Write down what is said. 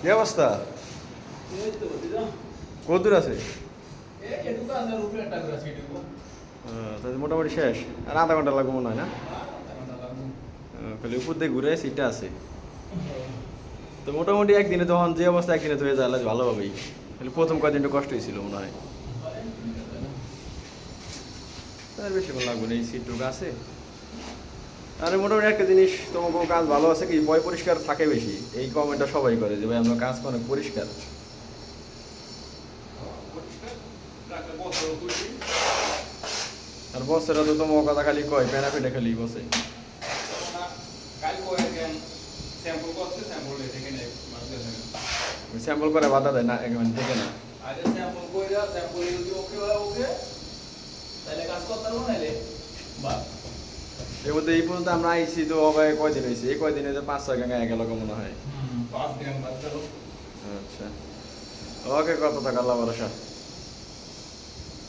কি অবস্থা? কত দূর আছে? তাহলে মোটামুটি শেষ, আর আধা ঘন্টা লাগবে মনে হয় না? খালি উপর দিয়ে ঘুরে সিটটা আছে তো মোটামুটি একদিনে তখন যে অবস্থা একদিনে তো হয়ে যায় ভালোভাবেই। খালি প্রথম কয়েকদিন একটু কষ্ট হয়েছিল মনে হয়। আর বেশিক্ষণ লাগবে না, এই সিটটুকু আছে। আর মোটামুটি একটা জিনিস, তোমার কোনো কাজ ভালো আছে কি, পয় পরিষ্কার থাকে বেশি। এই কমেন্টটা সবাই করে যে ভাই আমরা কাজ অনেক পরিষ্কার। আর বসেরা তো তোমার কথা খালি কয়, প্যানা পেটে খালি বসে। স্যাম্পল করে বাধা দেয় না, একবার দেখে না। এর মধ্যে এই পর্যন্ত আমরা আইসি তো হবে কয়দিন হয়েছে? এই কয়দিনে যে 5-6 গাঙা গেল মনে হয়। আচ্ছা, ওকে, কত টাকা আল্লাহ ভরসা।